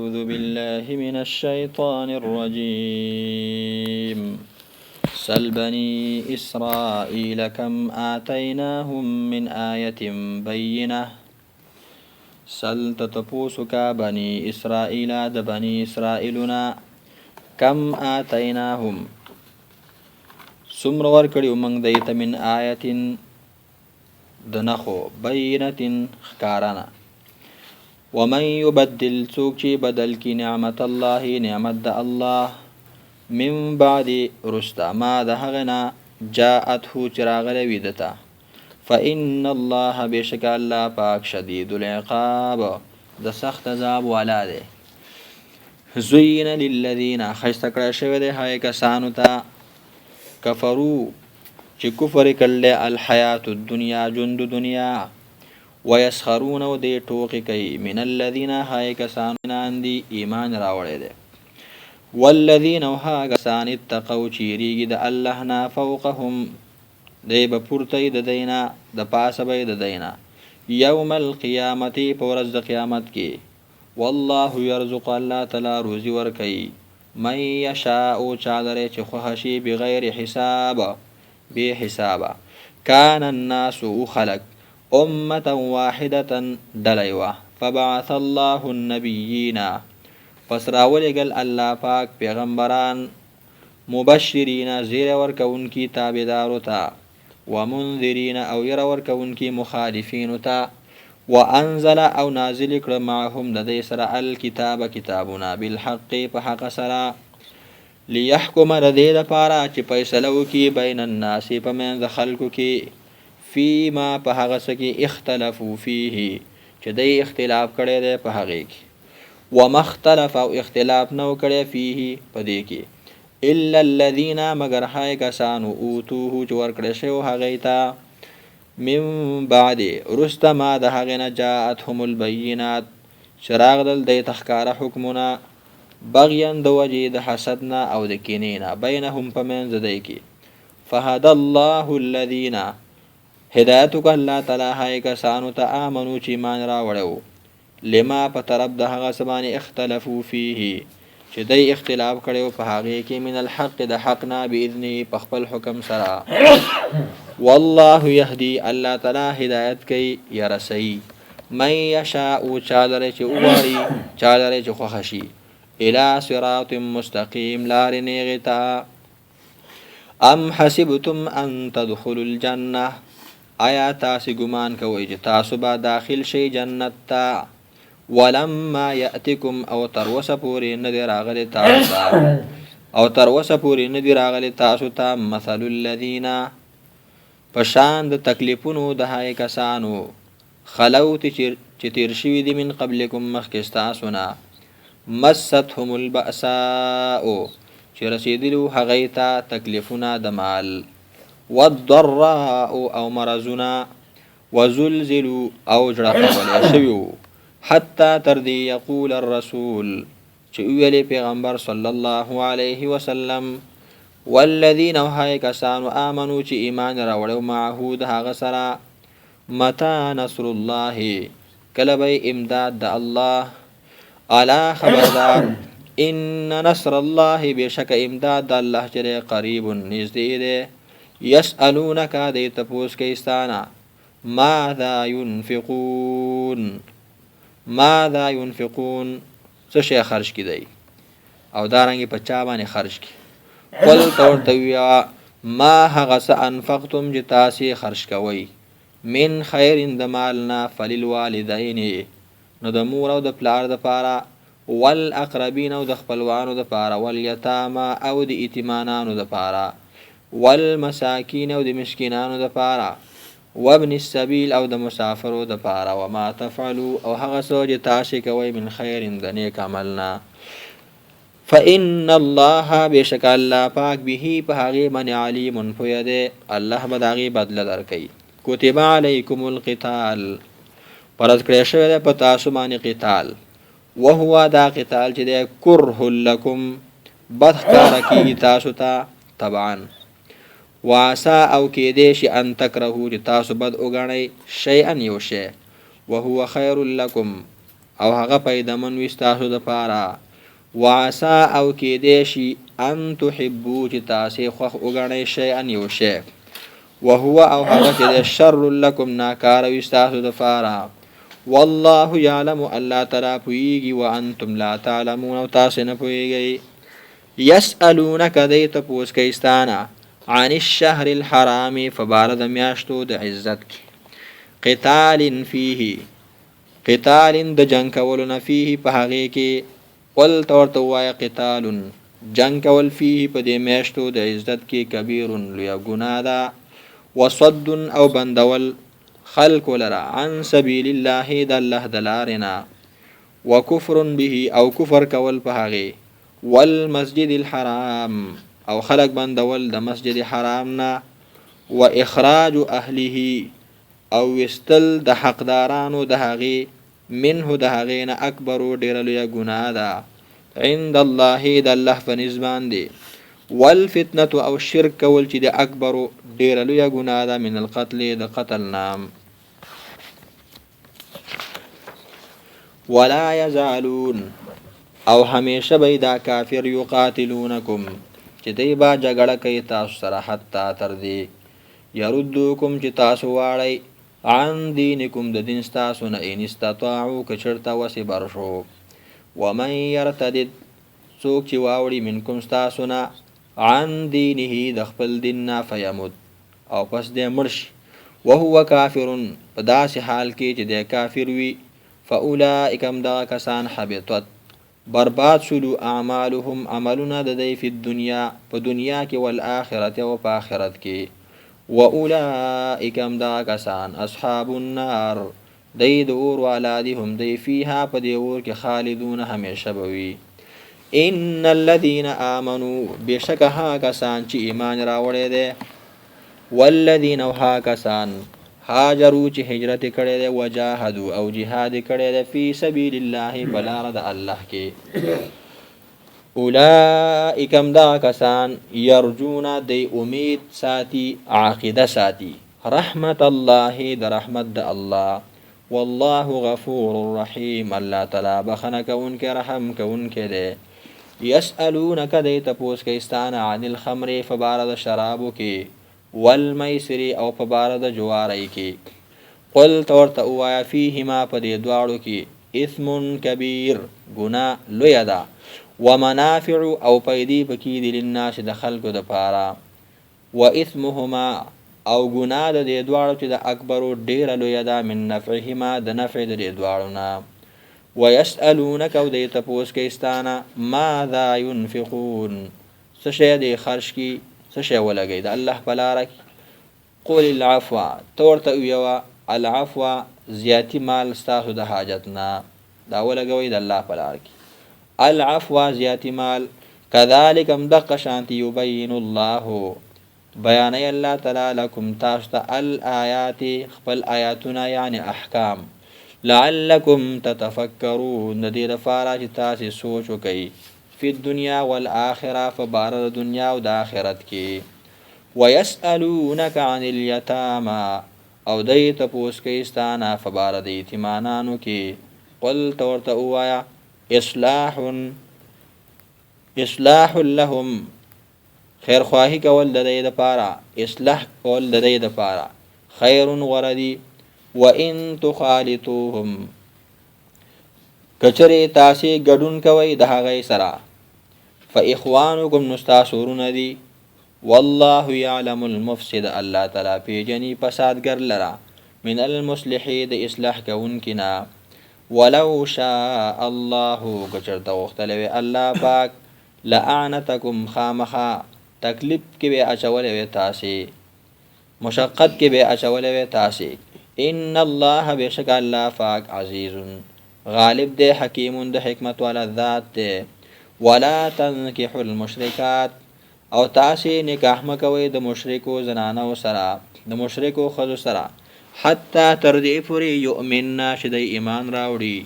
أعوذ بالله من الشيطان الرجيم سل بني إسرائيل كم آتيناهم من آية بينة سل تتپوسك بني إسرائيل د بني إسرائيلنا كم آتيناهم سمر ورکړو موږ دیت من آیة دنخو بینة خکارنا ومن يبدل سوچي بدل کی نعمت الله نعمت د الله من بعد رستا ما دهغنا جاءته چراغ ویدتا فإن الله بشک الله پاک شدید العقاب د سخت عذاب والا ده زین للذین خشتکړه شوی ده هاي کسانو ته کفرو چې کفر کړل الحیات الدنیا ژوند دنیا ويسخرون ودي ټوکی کوي من الذين هاي کسان اندي ایمان راوړي دي والذین ها کسان اتقوا چیریږي د الله نه فوقهم دی به پورته د دینا د پاسه به د دینا یوم القیامت پورز د قیامت کې والله يرزق الله تعالی روزي ور کوي من یشاء چادر چې خوشي بغیر حساب به حسابا کان الناس خلق أمة واحدة دليوة فبعث الله النبيين فسراولگل الله پاک پیغمبران مبشرین زیر ورکون کی تابدارو تا ومنذرین او ير ورکون کی مخالفین تا وانزل او نازل کړ معهم د دې سره الکتاب کتابنا بالحق په حق سره ليحكم ردی لپاره چې فیصله وکي بین الناس په منځ خلکو کې فيما په هغه څه کې اختلافو فيه چې دای اختلاف کړي دی په هغه کې ومختلف او اختلاف نو کړي فيه په دې کې الا الذين مگر هاي کسانو اوتوه چې ورکړي شو هغه ته من بعد رستما د هغه نه جاءتهم البينات شراغ دل د تخکار حکمونه بغيا د وجه د حسدنا او د کینینا بینهم پمن زدای کې فهد الله الذين هدایتک الله تعالی هاي کسانو ته امنو چې ایمان راوړو لما په طرف د هغه سبانه اختلافو فيه چې دای اختلاف کړي په هغه کې من الحق د حقنا باذنه په خپل حکم سره والله يهدي الله تعالی هدایت کوي یا رسي من يشاء چادر چې وغواړي چادر چې خوښي الى صراط مستقيم لار نیغتا ام حسبتم ان تدخلوا الجنه آیا تاسو ګمان کوئ چې تاسو به داخل شئ جنت ته ولما یاتکم او تر وسه پورې نه دی راغلی تاسو ته مثل الذین پشان د تکلیفونو د هاي کسانو خلوت چې تیر شوي دي من قبلکم مخکې تاسو نه مستهم البأساء چې رسیدلو هغې ته تکلیفونه د مال والضراء او مرزنا وزلزلوا او جړقول شویو حتى تردي يقول الرسول چې ویلي پیغمبر صلی الله علیه وسلم والذین هاي کسانو آمنو چې ایمان راوړو معه د هغه سره متى نصر الله کله به امداد د الله الا خبردار ان نصر الله بشک امداد د الله جل قریب نږدې ده يسألونك دي تپوس کیستانا ماذا ينفقون څه شي خرج کی دی او دارنګ په چا باندې خرج کی قل تورتویا ما هغه س انفقتم جتاسی خرج کوي من خیر د مالنا فللوالدین نو د مور او د پلار د پاره والاقربین او د خپلوانو د پاره والیتاما او د یتیمانانو د پاره والمساکین او د مسکینانو د پاره وابن السبیل او د مسافرو د پاره وما تفعلوا او هغه څه چې تاسو کوي من خیر د نیک عملنا فإن الله بشک الله پاک به په هغه من علیم پوهه الله به داغي بدل درکړي کتب علیکم القتال پرز کړی شوی دی په تاسو باندې قتال وهو دا قتال چې دی کرح لکم بدخکار کی تاسو ته طبعا وعسى او کېدې شي ان تکرهو چې تاسو بد وګڼئ شیئا یو شی وهو خیر لکم او هغه پیدمن وي ستاسو دپاره وعسا او کېدی شي ان تحبو چې تاسې خوښ وګڼئ شیئا یو شی وهو او هغه چې شر لکم ناکاره وي ستاسو دپاره والله یعلم الله تعالی پوهیږي وانتم لا تعلمون او تاسې نه پوهیږئ یسألونک دی تپوس کوي ستانه عن الشهر الحرام فبارد میاشتو د عزت کی قتال فيه قتال د جنگ کولو نه فيه په هغې کې قل تورته ووایه قتال جنگ کول فيه په دې میاشتو د عزت کې کبیر لویه ګناه ده وصد او بندول خلق لرا عن سبیل الله د الله د لارې نه وکفر به او کفر کول په هغې والمسجد الحرام او خلق بندول د مسجد حرام نه و اخراج اهله او وستل د حقدارانو د هغې منه د هغې نه اکبر ډېره لویه ګناه ده عند الله د الله په نزد باندې والفتنه او شرک کول چې د اکبر ډېره لویه ګناه ده من القتل د قتل نام ولا يزالون او همیشه به دا کافر یقاتلونکم چې دی با جګړه کوي تاسو سره حتی تر دې یردوکم چې تاسو واړئ عن دینکم د دین ستاسو نه ان استطاعو که چېرته وسې بر شو ومن یرتدد څوک چې واوړي منکم ستاسو نه عن دینه د خپل دین نه فیمت او پس دی مړ شي وهو کافر په داسې حال کې چې دی کافر وي فاولئک همدغه کسان حبطت برباد شلو اعمالهم عملونه د دی فی الدنیا په دنیا کې والآخرت او په آخرت کې واولئک همدغه کسان اصحاب النار دی د اور والا دي هم دی فیها په دې اور کې خالدون همیشه به وي ان الذین آمنوا بشک هغه کسان چې ایمان راوړی دی والذین او هغه کسان هاجروا چې هجرت کړی دی وجاهدوا او جهاد کړی دی فی سبیل الله په لاره د الله کې اولئک همدغه کسان یرجون دی امید ساتي عاقده ساتي رحمت الله د رحمت د الله والله غفور رحیم الله تعالی بخنه کوونکی رحم کوونکی دی یسألونک دی تپوس کوي ستانه عن الخمر فباره د شرابو کې والمیسر او په باره د جوارۍ کې قل ورته ووایه فیهما په دې دواړو کې اثم کبیر ګناه لویه ده ومنافع او پیدې پکې دي للناس د خلکو دپاره و اثمهما او ګناه د دې دواړو چې د اکبرو ډېره لویه ده من نفعهما د نفع د دې دواړو نه ویسألونک او دی تپوس کوي ستانه ماذا ينفقون څه شی دی خرج کي څه شی ولګئ د الله په لاره کې قول العفو ته ورته ووایه العفو زیاتی مال ستاسو د حاجت نه دا ولګوئ د الله په لاره کې العفو زیاتی مال کذلک همدغه شانتې یبین الله بیانوي الله تعالی لکم تاسو ته الآیات خپل آیاتونه یعنی احکام لعلکم تتفکرون د دې لپاره چې تاسې سوچ وکئ فی الدنیا والآخرة فباره د دنیا او د آخرت کې ویسألونک عن الیتاما او دی تپوس کوي ستانه فباره د یتیمانانو کې قل ته ورته ووایه اصلاح لهم خیرخواهي کول د دی دپاره اصلاح کول د دی دپاره خیر غوره دي وان تخالطوهم کچرې تاسې ګډون کوئ د هغې سره فاخوانکم نستاسو ورونه دي والله یعلم المفسد الله تعالی پیژني فسادګر لره من المصلح د اصلاح کوونکي نه ولو شاء الله کچرته غوښتلی وي الله پاک لأعنتکم خامخا تکلیف کې به اچولی وي تاسې مشقت کې به اچولی وي تاسې ان الله بشک الله پاک عزیز غالب دی حکیم د حکمت والا ذات دی ولا تنکحوا المشرکات او تاسې نکاح مکوئ د مشرکو زنانو سره د مشرکو ښځو سره حتی تر دې پورې یؤمننا چې دی ایمان راوړي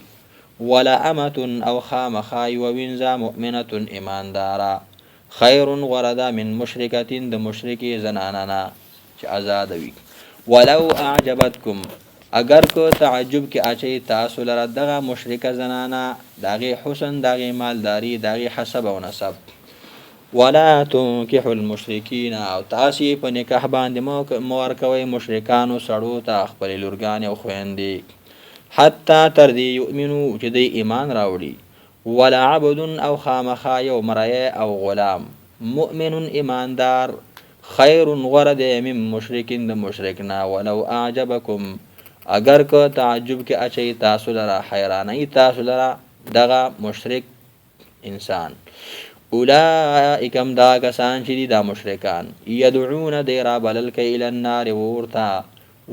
ولا امة او خامخا یوه وینځه مؤمنة ایمانداره خیر غوره ده من مشرکة د مشرکې زنانه نه چې ازاده وي ولو اعجبتکم اگر کو تعجب کې اچي تاسو لره دغه مشرکه زنانه دغه حسن دغه مالداری دغه حسب او نسب ولا تنكحوا المشركين او تاسو په نکاح باندې مور کوي مشرکانو سړو ته خپل لورګان او خويندې حتا تر دې یؤمنو چې د ایمان راوړي ولا عبد او خامخا یو مرای او غلام مؤمن ایماندار خیر غرد من مشرکین د مشرکنا ولو اعجبکم اگر کو تعجب کې اچي تاسو لره حیرانای تاسو لره دغه مشرک انسان اولئکم دا کسان چې دا مشرکان يدعون دیرا بلل کې الى النار ورتا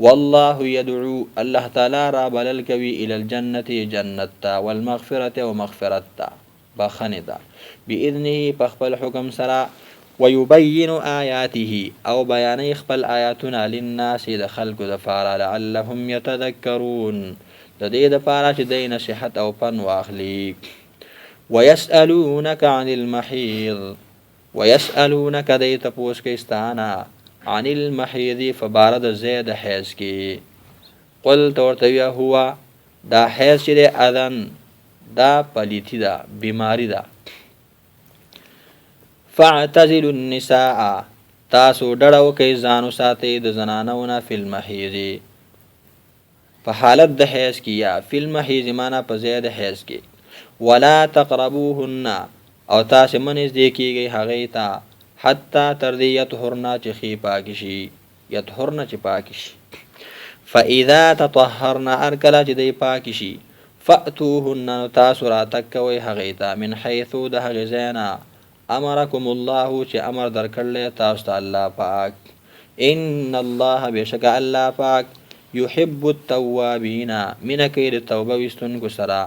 والله يدعو الله تعالی را بلل کوي الى الجنه جنت والمغفرة ومغفرت بخندا باذنه بخبل حکم سرا ويبين آياته او بیان خپل آیاتنا للناس د خلق د فارا لعلهم يتذكرون د دې د فارا چې د نصيحت او پن واخلي ويسألونك عن المحيض ويسألونك دې تپوس کې استانا عن المحيض فبارد زید حیض کې قل تورتویا هو دا حیض چې اذن دا پلیتی دا بیماری دا فاعتزلوا النساء تاسو ډړو کې ځانو ساتي د زنانونه فی المحیض په حالت د حیض کې یا فی المحیض معنا په زید حیض کې ولا تقربوهن او تاسو منځ دی کېږي هغه ته حتا تر دې یطهرنا چې خي پاک شي یطهرنا چې پاک شي فاذا تطهرنا ارکلا چې دی پاک شي فاتوهن تاسو را تکوي هغه ته من حيث د هغه زینا امرکم الله چې امر درکړل تاسو ته الله پاک ان الله بشک الله پاک يحب التوابین من کید توبه وستونکو سرا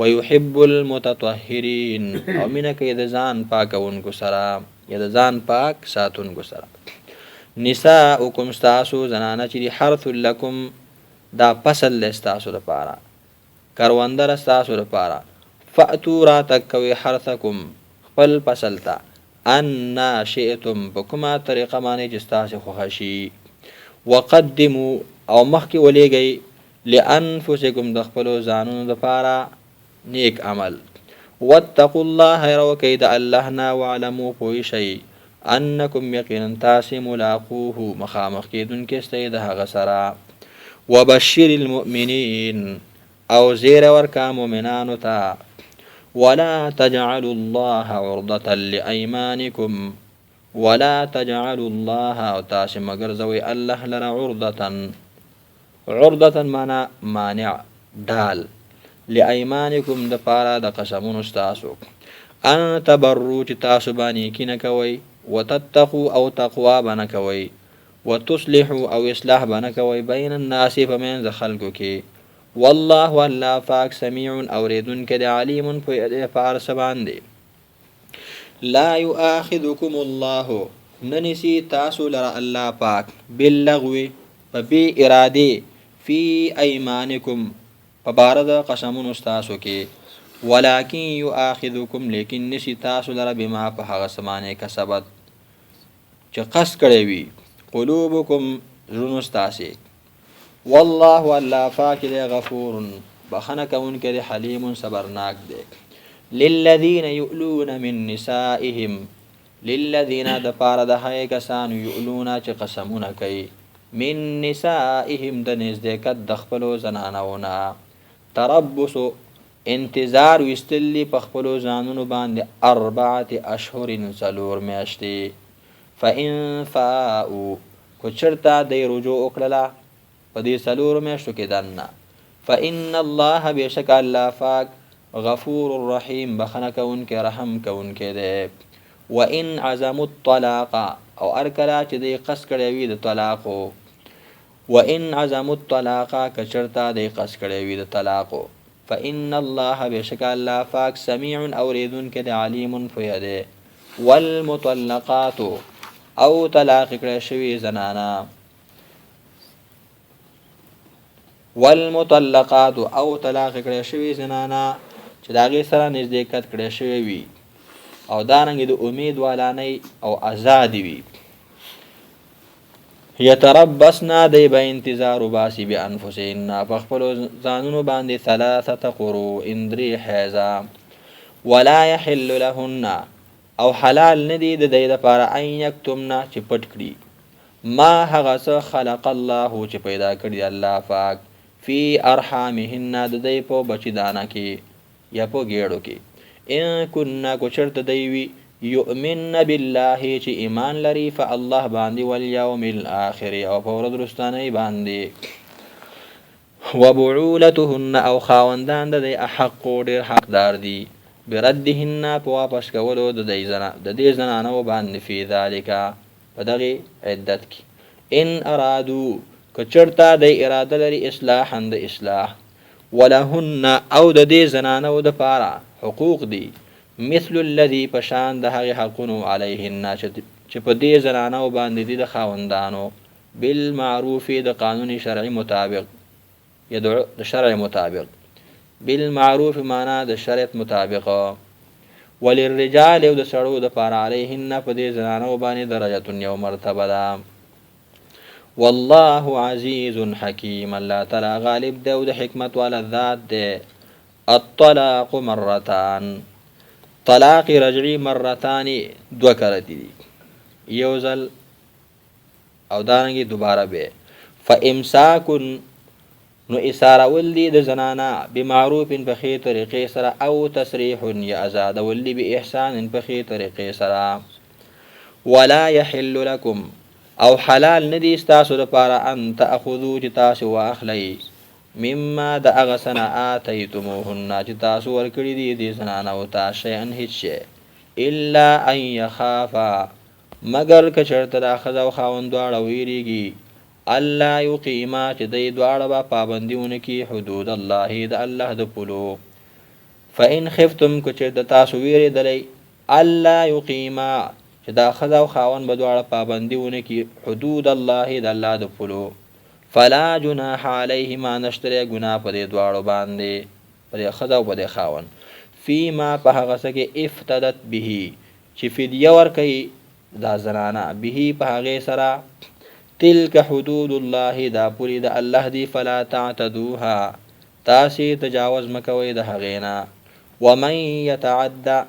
ويحب المتطهرین او من کید ځان پاکونکو سرا یا ځان پاک ساتونکو سرا نساؤکم استاسو زنانه چې حرث لکم دا فصل استاسو لپاره کروندر استاسو لپاره فاتو را تکوي حرثکم خپل فصل تا ان شئتم بكما طریقه باندې چې تاسو خوښي وقدموا او مخکې ولېږئ لانفسکم د خپل ځانونو لپاره نیک عمل واتقوا الله يروكيد الله نا وعلموا پوي شي انکم یقینا تاسو ملاقوه مخامخ کېدون کې استید هغه سره وبشر المؤمنین او زیر ورکا مؤمنانو ته ولا تجعلوا الله عرضة لأيمانكم ولا تجعلوا الله او تاسو مگر زوي الله لرا عرضة معنا مانع دال لأيمانكم د پارا د قسمون استاسو ان تبروا چې تاسو باندې کینه کوي وتتقوا او تقوا باندې کوي وتصلحوا او اصلاح باندې کوي بین الناس فمن خلقو کې والله الله پاک سميع اوریدن کده علیم په فارس باندې لا يؤاخذكم الله ننسي تاسو لرا الله پاک باللغو فبي اراده في ايمانكم فبارد قسمون استاسو کې ولكن يؤاخذكم لیکن نسی تاسو لرا بما په هغه سمانه کسبت چې قص کړی وي قلوبكم زړونو استاسي والله الله پاک دی غفور بخنه کون کې حلیم صبرناک دی للذین یؤلون من نسائهم للذین د پاره د هغه کسان یؤلون چې قسمونه کوي من نسائهم د نزدېکت د خپل زنانونه تربص انتظار وستلی په خپل ځانونو باندې 4 اشهر سلور میاشتې فإن فاءوا کو چرتا د رجوع وکړه په دې سلور میاشتو کې دنه فإن الله بشک الله پاک غفور الرحیم بخنه کون کې رحم کون کې ده وإن عزموا الطلاق او ارکلا چې دې قص کړی وي د طلاق وإن عزموا الطلاق کچرتا دې قص کړی وي د طلاق فإن الله بشک الله پاک سميع اوریدن کې ده علیم فیده والمطلقات او طلاق کړی شوی زنانا والمطلقات او طلاق کړی شوی زنانا چې داغه سره نزدېکت کړی شوی وي او دارنګ د امید والانه او آزاد وي یتربصنا دی به انتظار وباسي بانفسهن په خپلو ځانونو باندې 3 قروء اندري حیضه ولا يحل لهن او حلال ندی د دې لپاره ان یکتمنا چې پټ کړي ما هغه څه خلق الله چې پیدا کړی الله پاک فی ارحامهن د دې په بچدانه کې یا په ګېړو کې ان كنا کو چرته دیوی یؤمن بالله چې ایمان لري فالله باندې والیوم الاخر او په ورځ وروستانه باندې وبعولتهن او خاوندان د احق ډیر حقدار دي بردهن په واپس کولو د دې زنانو باندې فی ذالک په دغه عدت کې ان ارادو کچرتا د اراده لري اصلاحا د اصلاح ولهن او د دې زنانو د پاره حقوق دي مثل الذي پشان د هغه حقونو علیهن چې په دې زنانو باندې دي د خاوندانو بالمعروف د قانوني شرعي مطابق يدعو د شرع مطابق بالمعروف معنا د شریعت مطابق وللرجال او د سړو د پاره علیهن په دې زنانو باندې درجه یو مرتبه ده والله عزیز حکیم الله تعالی غالب دی او د حکمت والا ذات دی الطلاق مرتان طلاق رجعی مرتان دو کرتی دی یو ځل او دارنګي دوباره به فامساکن نو اساره ولدي د زنانا بمعروف په خیر طریقې سره او تسریح یا آزاد ولدي به احسان په خیر طریقې سره ولا يحل لكم او حلال ندي تاسو لپاره ان تاخذوا تاسو واخلي مما د اغسنا اتيتموهن چې تاسو ورکړي دي د زنانا او تاسو ان هیڅ الا ان يخافا مگر کچرته د اخذ او خاوند واړه ویریږي الله یقیما چې د دواړه با پابندیونه کې حدود الله د الله د پلو فإن خفتم کچر د تاسو ویری دلی الله یقیما چې د اخذ او خاوند په دواړه پابندیونه کې حدود الله د الله د پلو فلا جناح علیهما نشتره گناه په دې دواړو باندې پر اخذ او په خاوند فيما په هغه څه کې افتدت به چې فدیه ورکړي دا زنانه به په هغه سره تلك حدود الله دا پوری د الله دی فلا تعتدوها تاسي تجاوز مکوي د هغینا ومن يتعدى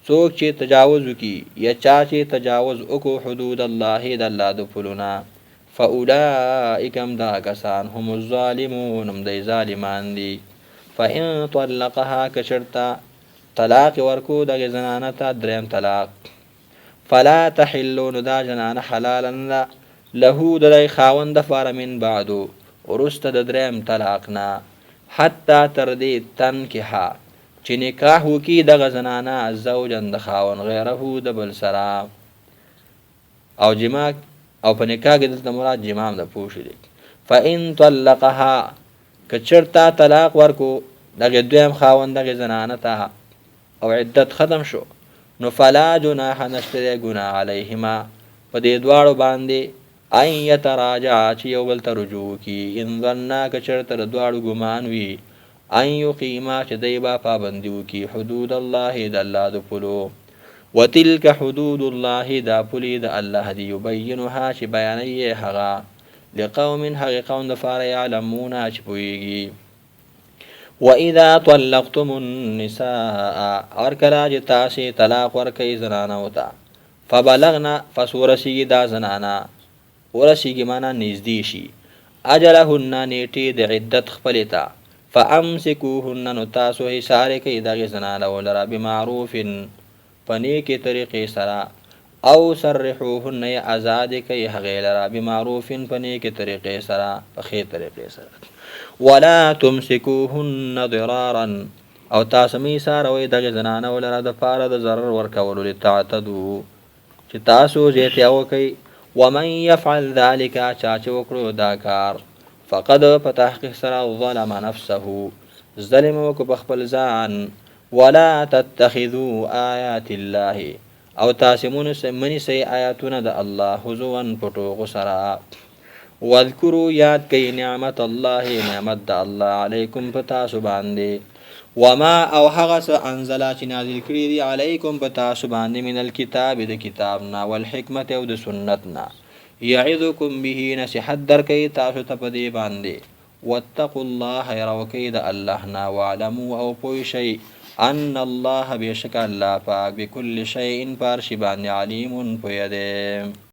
څوک چې تجاوز وکي یا چا چې تجاوز وکړو حدود الله د الله د پلونا فاولئک دا کسان هم الظالمون هم د ظالمان دي فإن طلقها کشرتا طلاق ورکو د زنانه ته دریم طلاق فلا تحلون دا جنانه حلالا له د خاوند فار من بعدو ورست د دریم طلاقنا حتی تر دې تنکها چې نکاح وکي د زنانه زوجن د خاوند غیره د بل سره او جما او په نکاح کې د مراد جما د پوښي دي فإن طلقها کچرتا طلاق ورکو د دویم خاوند د زنانه ته او عدت ختم شو نو فلا جناح نشته گناہ علیهما په دې دواړو باندې ان یتراجع چې یو بل ته رجوع کی ان ظننا کچرته دواړو ګمان وی ان یقیما چې دیبا پابندي وکي حدود الله د الله د پلو وتلك حدود الله دا پلی د الله دی یبینها چې بیانې هغه لقوم هغه قوم د فار يعلمون چې پويږي واذا طلقتم النساء اور کلا چې تاسو طلاق ورکړي زنانه وتا فبلغنا فسورسی دا زنانه ورسیږي معنا نږدې شي اجلهن نیټه د عدت خپلتا فامسكوهن نو تاسو حساره کوي د زنانه ولرا بمعروف پنیکه طریقې سره او سرحوهن یا آزاد کوي هغه لرا بمعروف پنیکه طریقې سره په خیر طریقې سره ولا تمسكوهن ضرارا او تاسو می سره وي د زنانه ولرا د فار د ضرر ورکول لتعتدو چې تاسو زیاتیا وکي ومن يفعل ذلك چاچ وکړو دا کار فقد فتحقیق سره ظلم نفسه ظلم وک بخپل ځان ولا تتخذوا آیات الله او تاسمون منی سي آیاتونه د الله حزوان پټو سره واذکروا یاد کئ نعمت الله نعمت د الله علیکم پتا سبحانه وما او هغه انزل چې نازل کړی دی علیکم پتا سبحانه من الكتاب د کتابنا والحکمت او د سنتنا یعظکم به نصیحت درکوي تاسو ته په دې باندې واتقوا الله یروکئ د الله نه واعلموا او پوه شئ ان الله بشک الله پاک بكل شيء پار شي باندې علیم پوه دی